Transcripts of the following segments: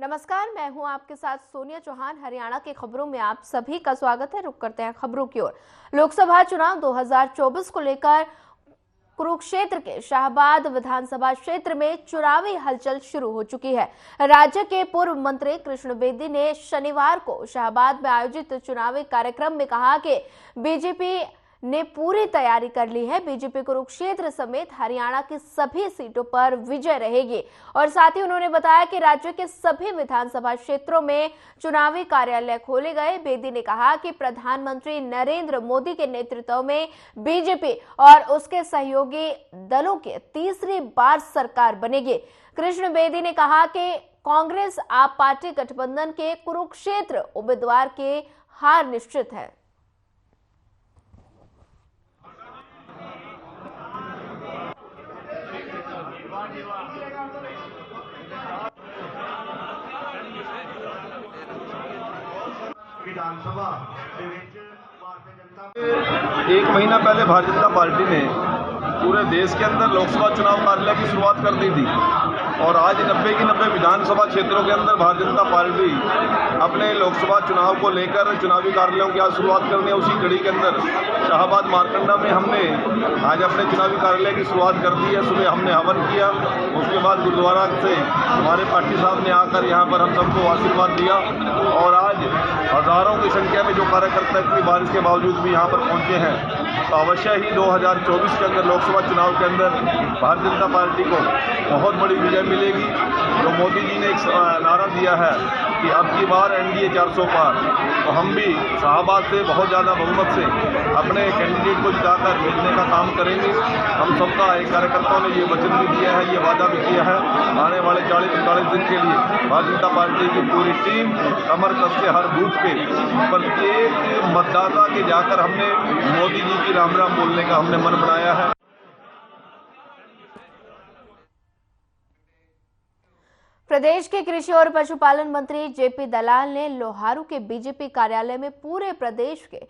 नमस्कार, मैं हूं आपके साथ सोनिया चौहान। हरियाणा की खबरों में आप सभी का स्वागत है। रुक करते हैं खबरों की ओर। लोकसभा चुनाव 2024 को लेकर कुरुक्षेत्र के शाहबाद विधानसभा क्षेत्र में चुनावी हलचल शुरू हो चुकी है। राज्य के पूर्व मंत्री कृष्ण बेदी ने शनिवार को शाहबाद में आयोजित चुनावी कार्यक्रम में कहा कि बीजेपी ने पूरी तैयारी कर ली है। बीजेपी कुरुक्षेत्र समेत हरियाणा की सभी सीटों पर विजय रहेगी और साथ ही उन्होंने बताया कि राज्य के सभी विधानसभा क्षेत्रों में चुनावी कार्यालय खोले गए। बेदी ने कहा कि प्रधानमंत्री नरेंद्र मोदी के नेतृत्व में बीजेपी और उसके सहयोगी दलों की तीसरी बार सरकार बनेगी। कृष्ण बेदी ने कहा कि कांग्रेस आप पार्टी गठबंधन के कुरुक्षेत्र उम्मीदवार की हार निश्चित है। विधानसभा एक महीना पहले भारतीय जनता पार्टी ने पूरे देश के अंदर लोकसभा चुनाव कार्यालय की शुरुआत कर दी थी और आज 90 की 90 विधानसभा क्षेत्रों के अंदर भारतीय जनता पार्टी अपने लोकसभा चुनाव को लेकर चुनावी कार्यालयों की आज शुरुआत करनी है। उसी कड़ी के अंदर शाहबाद मारकंडा में हमने आज अपने चुनावी कार्यालय की शुरुआत कर दी है। सुबह हमने हवन किया, उसके बाद गुरुद्वारा से हमारे पार्टी साहब ने आकर यहाँ पर हम सबको आशीर्वाद दिया और आज हजारों की संख्या में जो कार्यकर्ता इतनी बारिश के बावजूद भी यहाँ पर पहुँचे हैं। तो अवश्य ही 2024 के अंदर लोकसभा चुनाव के अंदर भारतीय जनता पार्टी को बहुत बड़ी विजय मिलेगी। जो मोदी जी ने एक नारा दिया है कि अब की बार एनडीए 400 पार, तो हम भी शाहबाद से बहुत ज़्यादा बहुमत से अपने कैंडिडेट को जिताकर भेजने का काम करेंगे। हम सबका एक कार्यकर्ताओं ने ये वचन भी दिया है, ये वादा भी किया है। आने वाले 40-45 दिन के लिए भारतीय जनता पार्टी की पूरी टीम कमर कस के हर बूथ पे प्रत्येक मतदाता के जाकर हमने मोदी जी की राम राम बोलने का हमने मन बनाया है। प्रदेश के कृषि और पशुपालन मंत्री जेपी दलाल ने लोहारू के बीजेपी कार्यालय में पूरे प्रदेश के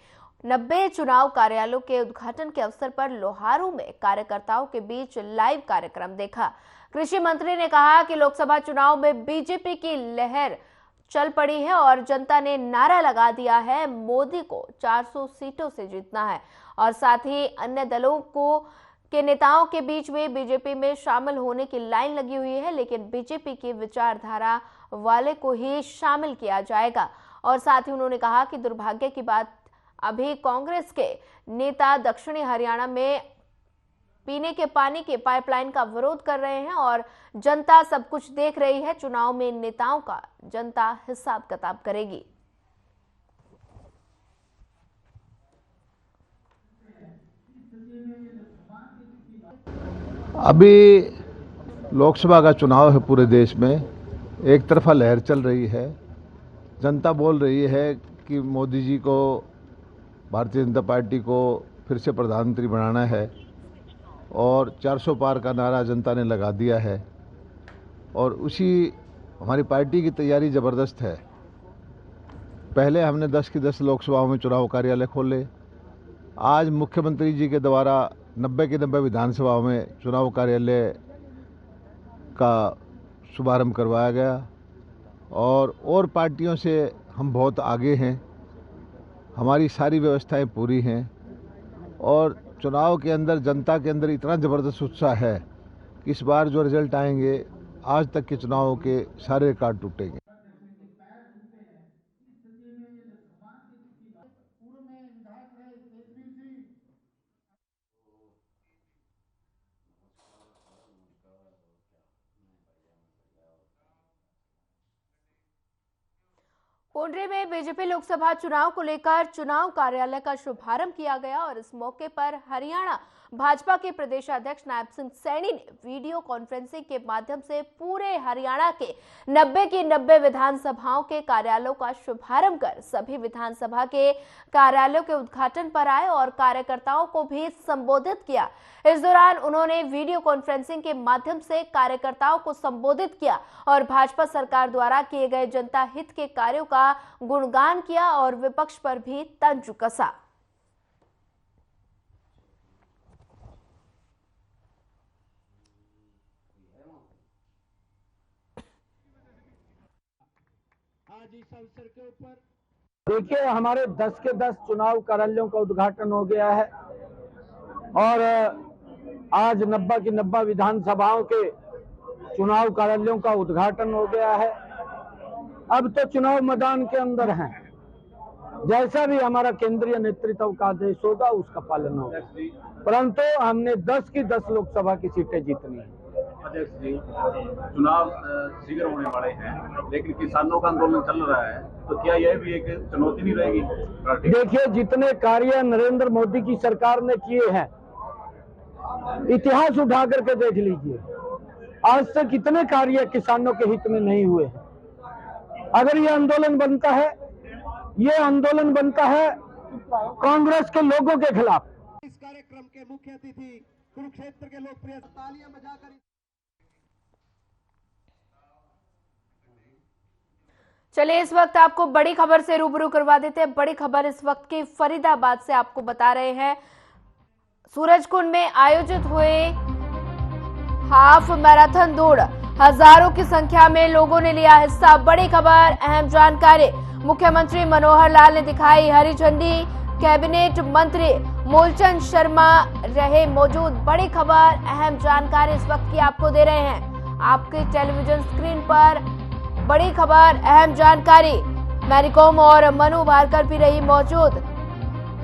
90 चुनाव कार्यालयों के उद्घाटन के अवसर पर लोहारू में कार्यकर्ताओं के बीच लाइव कार्यक्रम देखा। कृषि मंत्री ने कहा कि लोकसभा चुनाव में बीजेपी की लहर चल पड़ी है और जनता ने नारा लगा दिया है, मोदी को 400 सीटों से जीतना है। और साथ ही अन्य दलों के नेताओं के बीच में बीजेपी में शामिल होने की लाइन लगी हुई है, लेकिन बीजेपी की विचारधारा वाले को ही शामिल किया जाएगा। और साथ ही उन्होंने कहा कि दुर्भाग्य की बात अभी कांग्रेस के नेता दक्षिणी हरियाणा में पीने के पानी के पाइपलाइन का विरोध कर रहे हैं और जनता सब कुछ देख रही है। चुनाव में नेताओं का जनता हिसाब किताब करेगी। अभी लोकसभा का चुनाव है, पूरे देश में एक तरफा लहर चल रही है। जनता बोल रही है कि मोदी जी को, भारतीय जनता पार्टी को फिर से प्रधानमंत्री बनाना है और 400 पार का नारा जनता ने लगा दिया है और उसी हमारी पार्टी की तैयारी ज़बरदस्त है। पहले हमने 10 की 10 लोकसभाओं में चुनाव कार्यालय खोले। आज मुख्यमंत्री जी के द्वारा 90 की 90 विधानसभाओं में चुनाव कार्यालय का शुभारंभ करवाया गया और पार्टियों से हम बहुत आगे हैं। हमारी सारी व्यवस्थाएं पूरी हैं और चुनाव के अंदर जनता के अंदर इतना ज़बरदस्त उत्साह है कि इस बार जो रिजल्ट आएंगे, आज तक के चुनावों के सारे रिकॉर्ड टूटेंगे। कोंडरी में बीजेपी लोकसभा चुनाव को लेकर चुनाव कार्यालय का शुभारंभ किया गया और इस मौके पर हरियाणा भाजपा के प्रदेश अध्यक्ष नायब सिंह सैनी ने वीडियो कॉन्फ्रेंसिंग के माध्यम से पूरे हरियाणा के 90 की 90 विधानसभाओं के कार्यालयों का शुभारंभ कर सभी विधानसभा के कार्यालयों के उद्घाटन पर आए और कार्यकर्ताओं को भी संबोधित किया। इस दौरान उन्होंने वीडियो कॉन्फ्रेंसिंग के माध्यम से कार्यकर्ताओं को संबोधित किया और भाजपा सरकार द्वारा किए गए जनता हित के कार्यों का गुणगान किया और विपक्ष पर भी तंज कसा। देखिए, हमारे 10 के 10 चुनाव कार्यालयों का उद्घाटन हो गया है और आज 90 की 90 विधानसभाओं के चुनाव कार्यालयों का उद्घाटन हो गया है। अब तो चुनाव मैदान के अंदर हैं। जैसा भी हमारा केंद्रीय नेतृत्व का आदेश होगा उसका पालन होगा, परंतु हमने 10 की 10 लोकसभा की सीटें जीतनी है। अध्यक्ष जी, चुनाव शीघ्र होने वाले हैं, लेकिन किसानों का आंदोलन चल रहा है, तो क्या यह भी एक चुनौती नहीं रहेगी? देखिए, जितने कार्य नरेंद्र मोदी की सरकार ने किए हैं, इतिहास उठा करके देख लीजिए, आज तक कितने कार्य किसानों के हित में नहीं हुए हैं। अगर ये आंदोलन बनता है कांग्रेस के लोगों के खिलाफ। इस कार्यक्रम के मुख्य अतिथि कुरुक्षेत्र के लोकप्रिय तालियां बजाकर। चलिए, इस वक्त आपको बड़ी खबर से रूबरू करवा देते हैं। बड़ी खबर इस वक्त की फरीदाबाद से आपको बता रहे हैं। सूरजकुंड में आयोजित हुए हाफ मैराथन दौड़, हजारों की संख्या में लोगों ने लिया हिस्सा। बड़ी खबर, अहम जानकारी, मुख्यमंत्री मनोहर लाल ने दिखाई हरी झंडी, कैबिनेट मंत्री मूलचंद शर्मा रहे मौजूद। बड़ी खबर, अहम जानकारी इस वक्त की आपको दे रहे हैं आपके टेलीविजन स्क्रीन पर। बड़ी खबर, अहम जानकारी, मैरीकॉम और मनु भार्कर भी रही मौजूद।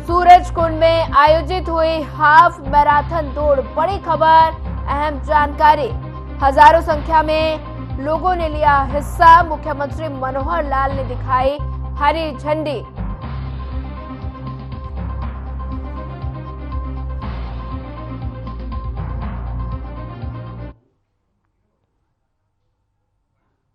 सूरजकुंड में आयोजित हुई हाफ मैराथन दौड़, बड़ी खबर, अहम जानकारी, हजारों संख्या में लोगों ने लिया हिस्सा। मुख्यमंत्री मनोहर लाल ने दिखाई हरी झंडी।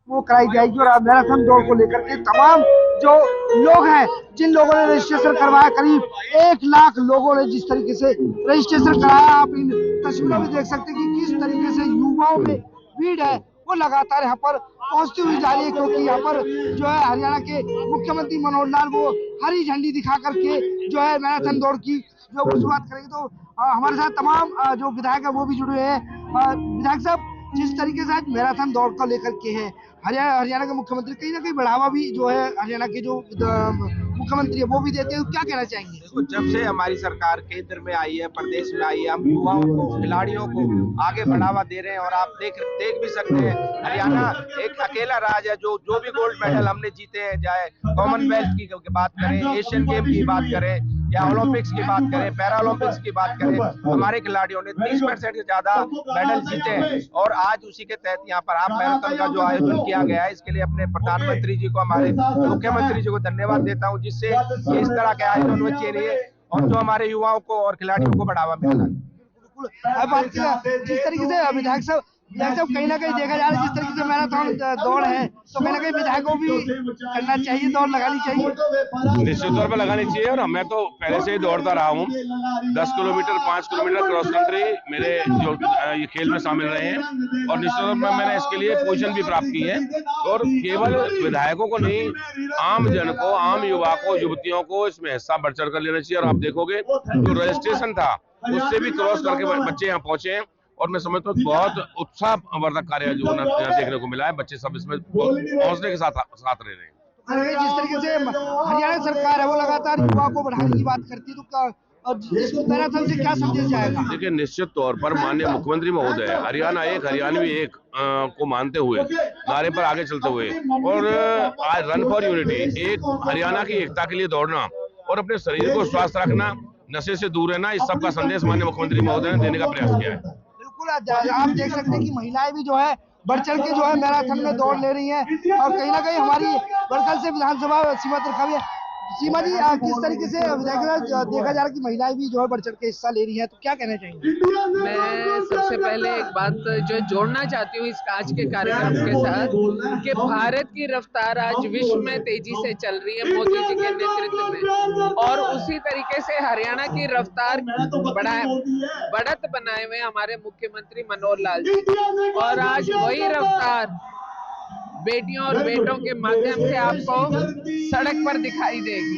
वो कराई जाएगी और मैराथन दौड़ को लेकर के तमाम जो लोग हैं, जिन लोगों ने रजिस्ट्रेशन करवाया, करीब 1 लाख लोगों ने जिस तरीके से रजिस्ट्रेशन कराया, आप इन तस्वीरों में देख सकते हैं कि किस तरीके से युवाओं में भीड़ है वो लगातार यहाँ पर पहुंचती हुई जा रही है, क्योंकि यहाँ पर जो है हरियाणा के मुख्यमंत्री मनोहर लाल वो हरी झंडी दिखा करके जो है मैराथन दौड़ की जो शुरुआत करेंगे। तो हमारे साथ तमाम जो विधायक है वो भी जुड़े हैं। विधायक साहब, जिस तरीके से आज मैराथन दौड़ को लेकर के है, हरियाणा के मुख्यमंत्री कहीं ना कहीं बढ़ावा भी जो है हरियाणा के जो मुख्यमंत्री है वो भी देते हैं, क्या कहना चाहेंगे? देखो, जब से हमारी सरकार केंद्र में आई है, प्रदेश में आई है, हम युवाओं को, खिलाड़ियों को आगे बढ़ावा दे रहे हैं। और आप देख भी सकते हैं, हरियाणा एक अकेला राज्य है जो भी गोल्ड मेडल हमने जीते हैं, चाहे कॉमनवेल्थ की बात करें, एशियन गेम की बात करें या ओलंपिक्स की बात करें, पैरा ओलंपिक्स की बात करें, हमारे खिलाड़ियों ने 30% से ज्यादा मेडल जीते हैं। और आज उसी के तहत यहाँ पर हाफ मैराथन का जो आयोजन किया गया है, इसके लिए अपने प्रधानमंत्री जी को, हमारे मुख्यमंत्री जी को धन्यवाद देता हूँ, जिससे इस तरह के आयोजन होने चाहिए और जो हमारे युवाओं को और खिलाड़ियों को बढ़ावा मिला। बिल्कुल, अब जिस तरीके से विधायक साहब कहीं ना कहीं देखा जा रहा है, जिस तरीके से मैराथन दौड़ है, तो कहीं ना कहीं विधायकों भी करना चाहिए, दौड़ लगानी चाहिए। निश्चित तौर पर लगानी चाहिए। और मैं तो पहले से ही दौड़ता रहा हूँ, 10 किलोमीटर 5 किलोमीटर क्रॉस कंट्री मेरे जो ये खेल में शामिल रहे हैं, और निश्चित तौर पर मैंने इसके लिए पोजीशन भी प्राप्त की है। और केवल विधायकों को नहीं, आम जन को, आम युवा को, युवतियों को इसमें हिस्सा बढ़ चढ़ कर लेना चाहिए। और आप देखोगे जो रजिस्ट्रेशन था उससे भी क्रॉस करके बच्चे यहाँ पहुंचे हैं, और मैं समझता हूँ बहुत उत्साहवर्धक कार्य जो देखने को मिला है। बच्चे सब इसमें पहुंचने के साथ रह रहे हैं। जिस तरीके से हरियाणा सरकार है वो लगातार युवा को बढ़ाने की बात करती है, तो इसको मैराथन से क्या संदेश जाएगा? देखिए, निश्चित तौर पर माननीय मुख्यमंत्री महोदय हरियाणा एक, हरियाणवी एक को मानते हुए, नारे पर आगे चलते हुए, और आज रन फॉर यूनिटी, एक हरियाणा की एकता के लिए दौड़ना और अपने शरीर को स्वस्थ रखना, नशे से दूर रहना, इस सब का संदेश माननीय मुख्यमंत्री महोदय ने देने का प्रयास किया है। आप देख सकते हैं कि महिलाएं भी जो है बढ़ चढ़ के जो है मैराथन में दौड़ ले रही हैं, और कहीं ना कहीं हमारी बड़कल से विधानसभा सीमा रखा हुई है। सीमा जी, किस तरीके से देखा जा रहा है कि महिलाएं भी जो है बढ़ चढ़ के हिस्सा ले रही हैं, तो क्या कहना चाहेंगे? मैं सबसे पहले एक बात जो जोड़ना चाहती हूँ इस आज के कार्यक्रम के साथ, कि भारत की रफ्तार आज विश्व में तेजी से चल रही है मोदी जी के नेतृत्व में, और उसी तरीके से हरियाणा की रफ्तार बढ़त बनाए हुए हमारे मुख्यमंत्री मनोहर लाल जी, और आज वही रफ्तार बेटियों और बेटों के माध्यम से आपको सड़क पर दिखाई देगी।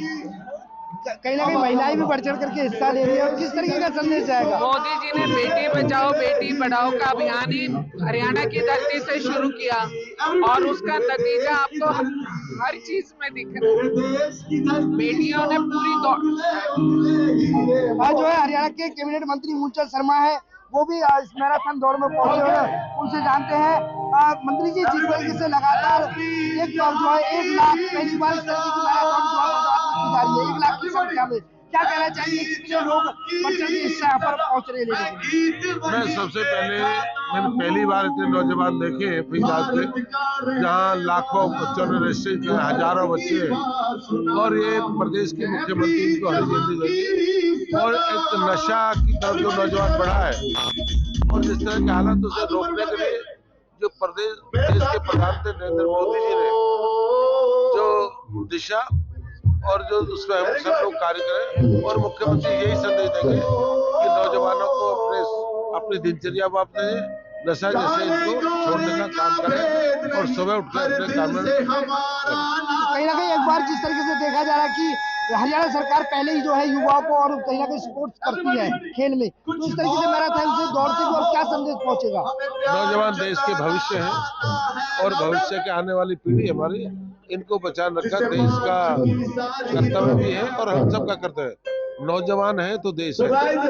कहीं ना कहीं महिलाएं भी बढ़ चढ़ करके हिस्सा ले रही है, और किस तरीके का संदेश जाएगा? मोदी जी ने बेटी बचाओ बेटी पढ़ाओ का अभियान ही हरियाणा की धरती से शुरू किया और उसका नतीजा आपको हर चीज में दिख रहा है। बेटियों ने पूरी आज जो है हरियाणा के कैबिनेट मंत्री मूलचंद शर्मा है, वो भी इस मैराथन दौड़ में पहुंचे हुए हैं, उनसे जानते हैं। मंत्री जी, जिस तरीके से लगातार एक बार जो है 1 लाख पहली बार इस तरीके की मैराथन की जा रही है 1 लाख की संख्या में, क्या कहना चाहिए? कितने लोग बढ़ चढ़ के हिस्सा यहाँ पर पहुंच रहे हैं? मैं सबसे पहले मैंने पहली बार इतने नौजवान देखे फरीदाबाद के, जहाँ लाखों बच्चों ने रजिस्ट्रेशन किया, हजारों बच्चे, और ये प्रदेश के मुख्यमंत्री को हरी झंडी लगी और एक नशा की तरफ जो नौजवान बढ़ा है और जिस तरह के हालात उसे रोकने के लिए जो देश के प्रधानमंत्री नरेंद्र मोदी जी ने जो दिशा और जो उसमें हम सब लोग कार्य करें, और मुख्यमंत्री यही संदेश देंगे कि नौजवानों को अपनी दिनचर्या में अपने नशा जैसे इनको छोड़ने का काम करें और सुबह उठकर अपने काम में कहीं ना कहीं एक बार जिस तरीके से देखा जा रहा है कि हरियाणा सरकार पहले ही जो है युवाओं को और कहीं ना कहीं स्पोर्ट्स करती है खेल में, तो इस तरीके से मैराथन से दौड़ते हुए और क्या संदेश पहुंचेगा? नौजवान देश के भविष्य हैं और भविष्य के आने वाली पीढ़ी हमारी, इनको बचाए रखना देश का कर्तव्य भी है और हम सब का कर्तव्य है। नौजवान है तो देश है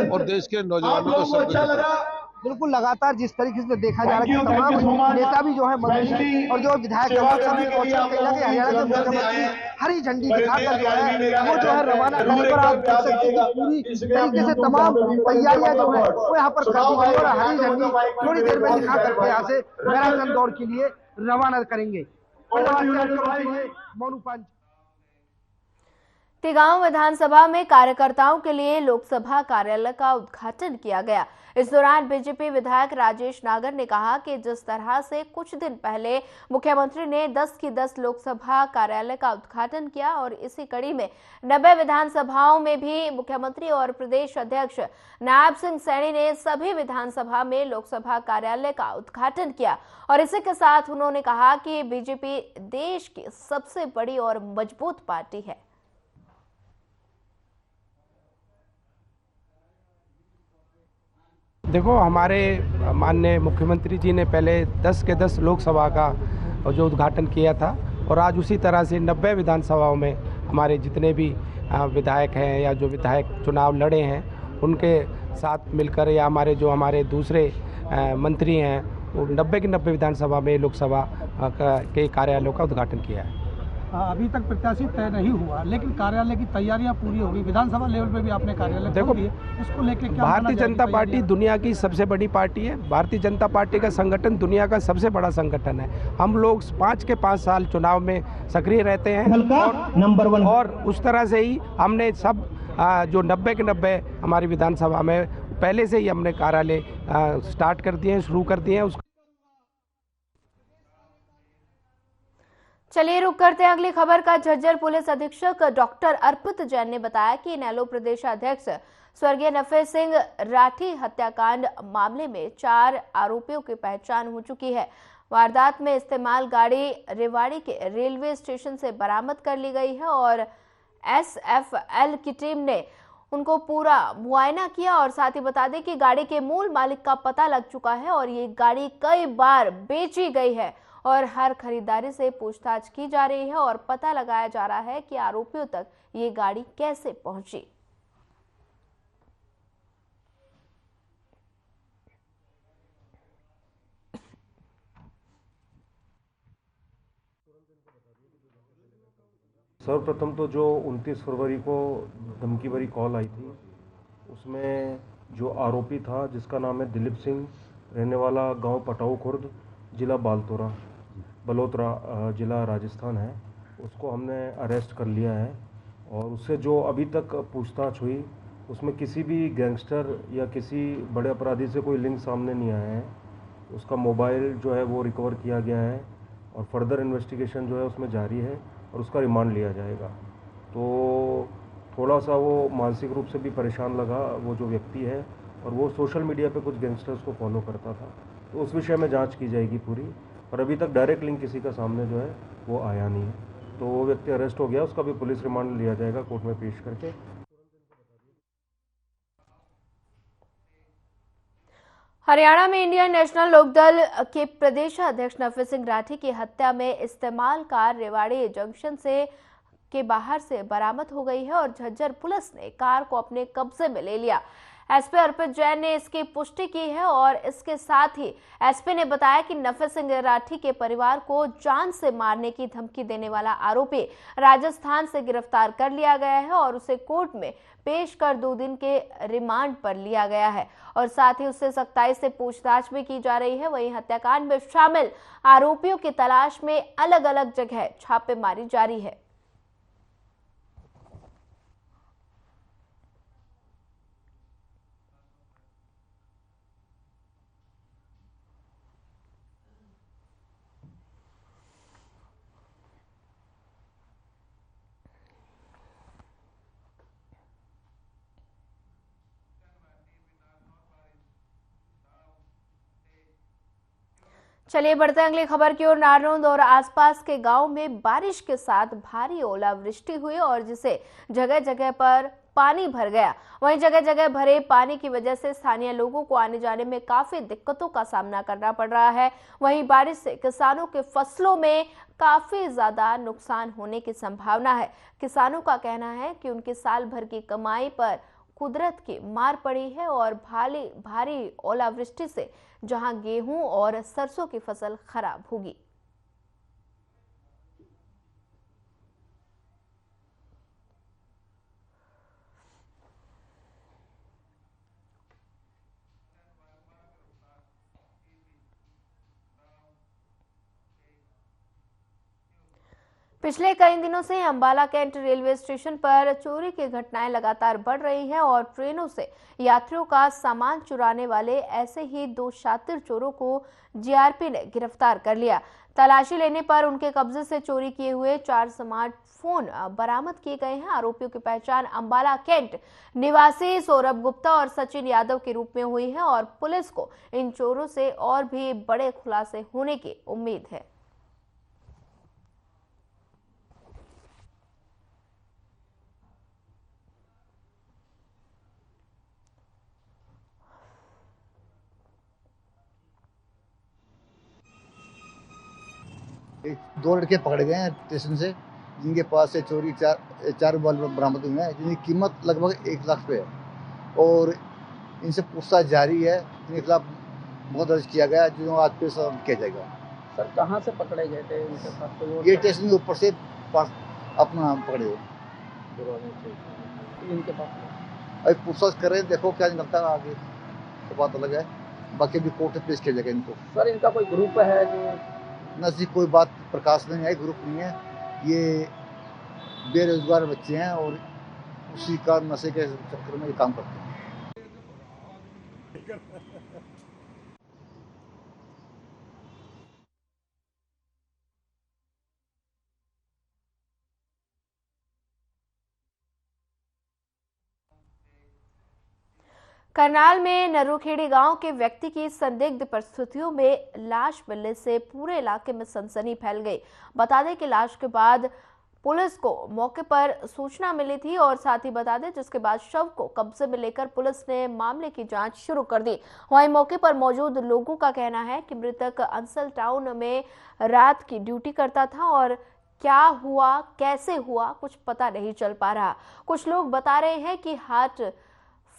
और देश के नौजवानों को सब बिल्कुल लगातार जिस तरीके से देखा जा रहा है कि तमाम नेता भी जो है मंत्री और जो विधायक हरियाणा के मुख्यमंत्री हरी झंडी दिखाकर जो है वो जो है रवाना करने पर आप देख सकते हैं कि पूरी तरीके से तमाम तैयारियां जो है वो यहाँ पर कर दी गई और हरी झंडी थोड़ी देर में दिखा करके यहाँ से मैराथन दौड़ के लिए रवाना करेंगे। मोनू पंच। तिगांव विधानसभा में कार्यकर्ताओं के लिए लोकसभा कार्यालय का उद्घाटन किया गया। इस दौरान बीजेपी विधायक राजेश नागर ने कहा कि जिस तरह से कुछ दिन पहले मुख्यमंत्री ने 10 की 10 लोकसभा कार्यालय का उद्घाटन किया और इसी कड़ी में 90 विधानसभाओं में भी मुख्यमंत्री और प्रदेश अध्यक्ष नायब सिंह सैनी ने सभी विधानसभा में लोकसभा कार्यालय का उद्घाटन किया। और इसी के साथ उन्होंने कहा कि बीजेपी देश की सबसे बड़ी और मजबूत पार्टी है। देखो, हमारे माननीय मुख्यमंत्री जी ने पहले 10 के 10 लोकसभा का जो उद्घाटन किया था और आज उसी तरह से 90 विधानसभाओं में हमारे जितने भी विधायक हैं या जो विधायक चुनाव लड़े हैं उनके साथ मिलकर या हमारे दूसरे मंत्री हैं वो 90 की 90 विधानसभा में लोकसभा के कार्यालयों का उद्घाटन किया है। अभी तक प्रत्याशी तय नहीं हुआ, लेकिन कार्यालय की तैयारियां पूरी होगी। विधानसभा लेवल पे भी आपने कार्यालय देखो, इसको लेके क्या भारतीय जनता पार्टी दुनिया की सबसे बड़ी पार्टी है। भारतीय जनता पार्टी का संगठन दुनिया का सबसे बड़ा संगठन है। हम लोग 5 के 5 साल चुनाव में सक्रिय रहते हैं और उस तरह से ही हमने सब जो 90 के 90 हमारी विधानसभा में पहले से ही हमने कार्यालय स्टार्ट कर दिए हैं, शुरू कर दिए हैं। चलिए रुक करते हैं अगली खबर का। झज्जर पुलिस अधीक्षक डॉक्टर अर्पित जैन ने बताया कि नैलो प्रदेशाध्यक्ष स्वर्गीय नफे सिंह राठी हत्याकांड मामले में 4 आरोपियों की पहचान हो चुकी है। वारदात में इस्तेमाल गाड़ी रेवाड़ी के रेलवे स्टेशन से बरामद कर ली गई है और SFL की टीम ने उनको पूरा मुआयना किया और साथ ही बता दें कि गाड़ी के मूल मालिक का पता लग चुका है और ये गाड़ी कई बार बेची गई है और हर खरीदारी से पूछताछ की जा रही है और पता लगाया जा रहा है कि आरोपियों तक ये गाड़ी कैसे पहुंची। सर्वप्रथम तो जो 29 फरवरी को धमकी भरी कॉल आई थी उसमें जो आरोपी था जिसका नाम है दिलीप सिंह, रहने वाला गांव पटाऊ खुर्द, जिला बलोत्रा जिला राजस्थान है, उसको हमने अरेस्ट कर लिया है। और उससे जो अभी तक पूछताछ हुई उसमें किसी भी गैंगस्टर या किसी बड़े अपराधी से कोई लिंक सामने नहीं आया है। उसका मोबाइल जो है वो रिकवर किया गया है और फर्दर इन्वेस्टिगेशन जो है उसमें जारी है और उसका रिमांड लिया जाएगा। तो थोड़ा सा वो मानसिक रूप से भी परेशान लगा वो जो व्यक्ति है और वो सोशल मीडिया पे कुछ गैंगस्टर्स को फॉलो करता था, तो उस विषय में जांच की जाएगी पूरी। और अभी तक डायरेक्ट लिंक किसी का सामने जो है वो आया नहीं है। तो वो व्यक्ति अरेस्ट हो गया, उसका भी पुलिस रिमांड लिया जाएगा कोर्ट में पेश करके। हरियाणा में इंडियन नेशनल लोकदल के प्रदेश अध्यक्ष नफी सिंह राठी की हत्या में इस्तेमाल कार रेवाड़ी जंक्शन के बाहर से बरामद हो गई है और झज्जर पुलिस ने कार को अपने कब्जे में ले लिया। एसपी अर्पित जैन ने इसकी पुष्टि की है और इसके साथ ही एसपी ने बताया कि नफी सिंह राठी के परिवार को जान से मारने की धमकी देने वाला आरोपी राजस्थान से गिरफ्तार कर लिया गया है और उसे कोर्ट में पेश कर 2 दिन के रिमांड पर लिया गया है और साथ ही उससे सख्ताई से पूछताछ भी की जा रही है। वहीं हत्याकांड में शामिल आरोपियों की तलाश में अलग अलग जगह छापेमारी जारी है। चलिए बढ़ते हैं अगली खबर की ओर। नारनौंद और आसपास के गांव में बारिश के साथ भारी ओलावृष्टि हुई और जिसे जगह जगह पर पानी भर गया। वहीं जगह जगह भरे पानी की वजह से स्थानीय लोगों को आने जाने में काफी दिक्कतों का सामना करना पड़ रहा है। वहीं बारिश से किसानों के फसलों में काफी ज्यादा नुकसान होने की संभावना है। किसानों का कहना है कि उनकी साल भर की कमाई पर कुदरत की मार पड़ी है और भारी ओलावृष्टि से जहां गेहूं और सरसों की फसल खराब होगी। पिछले कई दिनों से अंबाला कैंट रेलवे स्टेशन पर चोरी की घटनाएं लगातार बढ़ रही हैं और ट्रेनों से यात्रियों का सामान चुराने वाले ऐसे ही 2 शातिर चोरों को जीआरपी ने गिरफ्तार कर लिया। तलाशी लेने पर उनके कब्जे से चोरी किए हुए 4 स्मार्टफोन बरामद किए गए हैं। आरोपियों की पहचान अंबाला कैंट निवासी सौरभ गुप्ता और सचिन यादव के रूप में हुई है और पुलिस को इन चोरों से और भी बड़े खुलासे होने की उम्मीद है। दो लड़के पकड़े गए हैं स्टेशन से, जिनके पास से चोरी चार मोबाइल बरामद हुए हैं, जिनकी कीमत लगभग 1 लाख रुपये है और इनसे पूछताछ जारी है। इनके खिलाफ मुकदमा दर्ज किया गया, जो आज पेश किया जाएगा। सर कहाँ से पकड़े गए थे इनके पास? तो ये स्टेशन के ऊपर से अपना पकड़े हुए इनके पास अभी पूछताछ कर रहे हैं, देखो क्या निकलता है आगे तो बात अलग है। बाकी भी कोर्ट में पेश किया जाएगा इनको। सर इनका कोई ग्रुप है जो नजदीक कोई बात प्रकाश नहीं है, ग्रुप नहीं है, ये बेरोजगार बच्चे हैं और उसी का नशे के चक्कर में ये काम करते हैं। करनाल में नरूखेड़ी गांव के व्यक्ति की संदिग्ध परिस्थितियों में लाश मिलने से पूरे इलाके में सनसनी फैल गई। बता दें कि लाश के बाद पुलिस को मौके पर सूचना मिली थी और साथ ही बता दें जिसके बाद शव को कब्जे में लेकर पुलिस ने मामले की जांच शुरू कर दी। वहीं मौके पर मौजूद लोगों का कहना है कि मृतक अंसल टाउन में रात की ड्यूटी करता था और क्या हुआ कैसे हुआ कुछ पता नहीं चल पा रहा। कुछ लोग बता रहे हैं कि हार्ट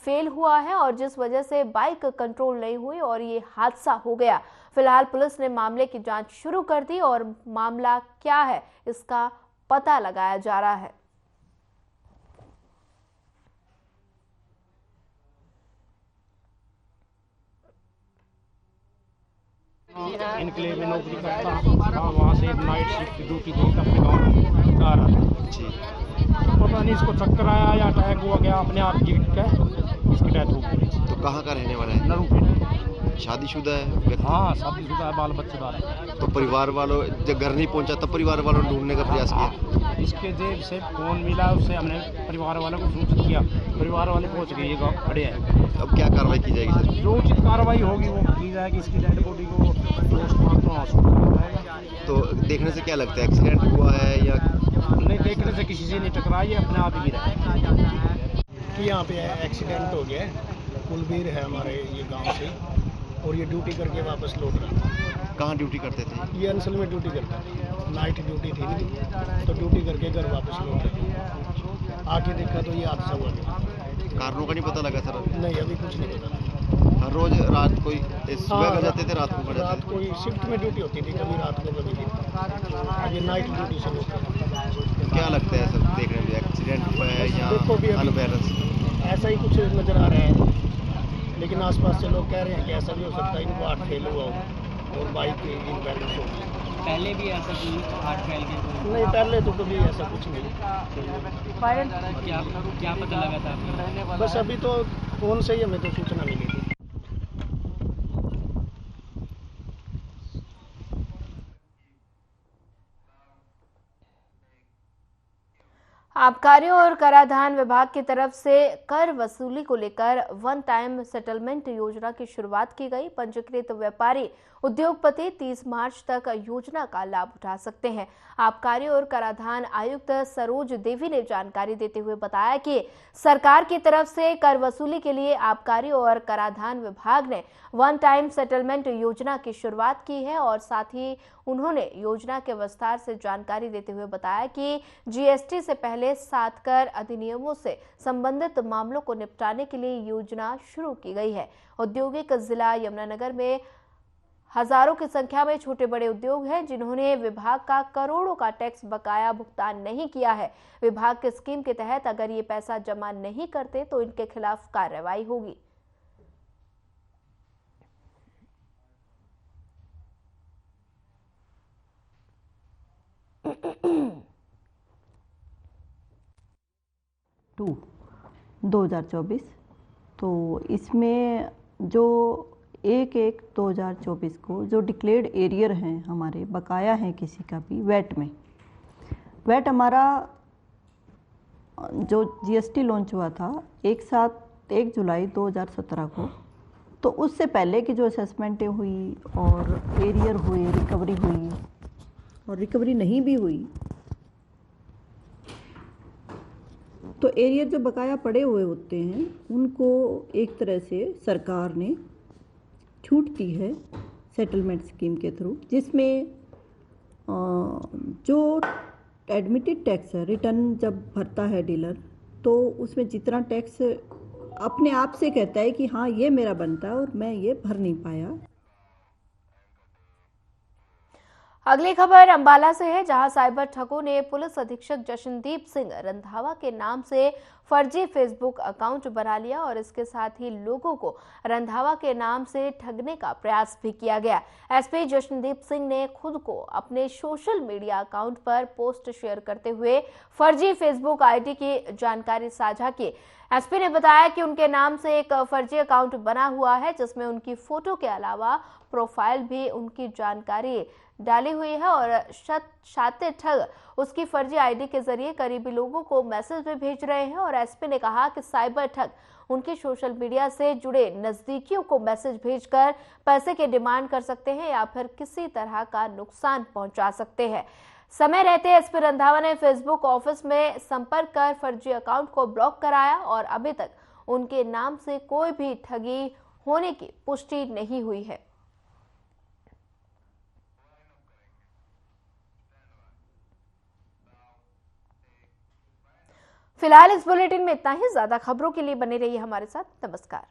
फेल हुआ है और जिस वजह से बाइक कंट्रोल नहीं हुई और ये हादसा हो गया। फिलहाल पुलिस ने मामले की जांच शुरू कर दी और मामला क्या है इसका पता लगाया जा रहा है। इनक्लेव में नौकरी करता था, वहाँ से नाइट शिफ्ट की ड्यूटी थी, अपने गाँव आ रहा था। पता नहीं इसको चक्कर आया या अटैक हुआ गया, अपने आप गिर के इसकी डेथ हो गई। तो कहाँ का रहने वाला है? नरूखेड़ी। शादीशुदा है? हाँ शादीशुदा है, बाल बच्चेदार है। तो परिवार वालों जब घर नहीं पहुंचा तब परिवार वालों ने ढूंढने का प्रयास किया? इसके जेब से फोन मिला, उससे हमने परिवार वालों को सूचित किया, परिवार वाले पहुंच गए, ये गाँव खड़े हैं। अब क्या कार्रवाई की जाएगी सर? जो उचित कार्रवाई होगी वो की जाएगी। इसकी डेड बॉडी को पोस्टमार्टम हॉस्पिटल में जाएगा। तो देखने से क्या लगता है, एक्सीडेंट हुआ है या नहीं देखने से किसी से नहीं टकरा, ये अपने आप ही गिरा कि यहाँ पे एक्सीडेंट हो गया है। कुलबीर है हमारे ये गांव से, और ये ड्यूटी करके वापस लौट रहा था। कहाँ ड्यूटी करते थे? ये अंचल में ड्यूटी करता था, नाइट ड्यूटी थी नहीं, तो ड्यूटी करके घर वापस लौट रहे। आके देखा तो ये हादसा हुआ था। कारणों का नहीं पता लगा सर? नहीं, अभी कुछ नहीं पता लगा। हर रोज रात कोई सुबह कर जाते थे, रात को कर रात जाते कोई शिफ्ट में ड्यूटी होती थी, कभी रात को कभी दिन। ये नाइट ड्यूटी से लौट रहा। थे? क्या लगता है सर देखने में, एक्सीडेंट है या देखो भी अभी अनबैलेंस? ऐसा ही कुछ नजर आ रहा है, लेकिन आसपास से लोग कह रहे हैं कि ऐसा भी हो सकता है इनको हार्ट फेल हुआ हो और बाइक की इनबैलेंस हो गई। पहले भी ऐसा कोई हार्ट फेल के नहीं, पहले तो कभी ऐसा कुछ नहीं। क्या पता लगा था आपको? बस अभी तो फोन से ही हमें तो सूचना मिली थी। आबकारी और कराधान विभाग की तरफ से कर वसूली को लेकर वन टाइम सेटलमेंट योजना की शुरुआत की गई। पंजीकृत व्यापारी उद्योगपति 30 मार्च तक योजना का लाभ उठा सकते हैं। आबकारी और कराधान आयुक्त सरोज देवी ने जानकारी देते हुए बताया कि सरकार की तरफ से कर वसूली के लिए आबकारी और कराधान विभाग ने वन टाइम सेटलमेंट योजना की शुरुआत की है और साथ ही उन्होंने योजना के विस्तार से जानकारी देते हुए बताया कि जीएसटी से पहले 7 कर अधिनियमों से संबंधित मामलों को निपटाने के लिए योजना शुरू की गई है। औद्योगिक जिला यमुनानगर में हजारों की संख्या में छोटे बड़े उद्योग हैं जिन्होंने विभाग का करोड़ों का टैक्स बकाया भुगतान नहीं किया है। विभाग की स्कीम के तहत अगर ये पैसा जमा नहीं करते तो इनके खिलाफ कार्रवाई होगी। टू 2024 तो इसमें जो 1/1/2024 को जो डिक्लेयर्ड एरियर हैं हमारे बकाया हैं किसी का भी वैट में, वैट हमारा जो जीएसटी लॉन्च हुआ था 1 जुलाई 2017 को, तो उससे पहले की जो असेसमेंटें हुई और एरियर हुए, रिकवरी हुई और रिकवरी नहीं भी हुई, तो एरियर जो बकाया पड़े हुए होते हैं उनको एक तरह से सरकार ने छूट दी है सेटलमेंट स्कीम के थ्रू, जिसमें जो एडमिटेड टैक्स है, रिटर्न जब भरता है डीलर, तो उसमें जितना टैक्स अपने आप से कहता है कि हाँ ये मेरा बनता है और मैं ये भर नहीं पाया। अगली खबर अंबाला से है, जहां साइबर ठगों ने पुलिस अधीक्षक जशनदीप सिंह रंधावा के नाम से फर्जी फेसबुक अकाउंट बना लिया और इसके साथ ही लोगों को रंधावा के नाम से ठगने का प्रयास भी किया गया। एसपी जशनदीप सिंह ने खुद को अपने सोशल मीडिया अकाउंट पर पोस्ट शेयर करते हुए फर्जी फेसबुक आईडी की जानकारी साझा की। एसपी ने बताया कि उनके नाम से एक फर्जी अकाउंट बना हुआ है जिसमें उनकी फोटो के अलावा प्रोफाइल भी उनकी जानकारी डाली हुई है और शातिर ठग उसकी फर्जी आईडी के जरिए करीबी लोगों को मैसेज भी भेज रहे हैं। और एसपी ने कहा कि साइबर ठग उनके सोशल मीडिया से जुड़े नजदीकियों को मैसेज भेजकर पैसे की डिमांड कर सकते हैं या फिर किसी तरह का नुकसान पहुंचा सकते हैं। समय रहते एसपी रंधावा ने फेसबुक ऑफिस में संपर्क कर फर्जी अकाउंट को ब्लॉक कराया और अभी तक उनके नाम से कोई भी ठगी होने की पुष्टि नहीं हुई है। फिलहाल इस बुलेटिन में इतना ही। ज्यादा खबरों के लिए बने रहिए हमारे साथ। नमस्कार।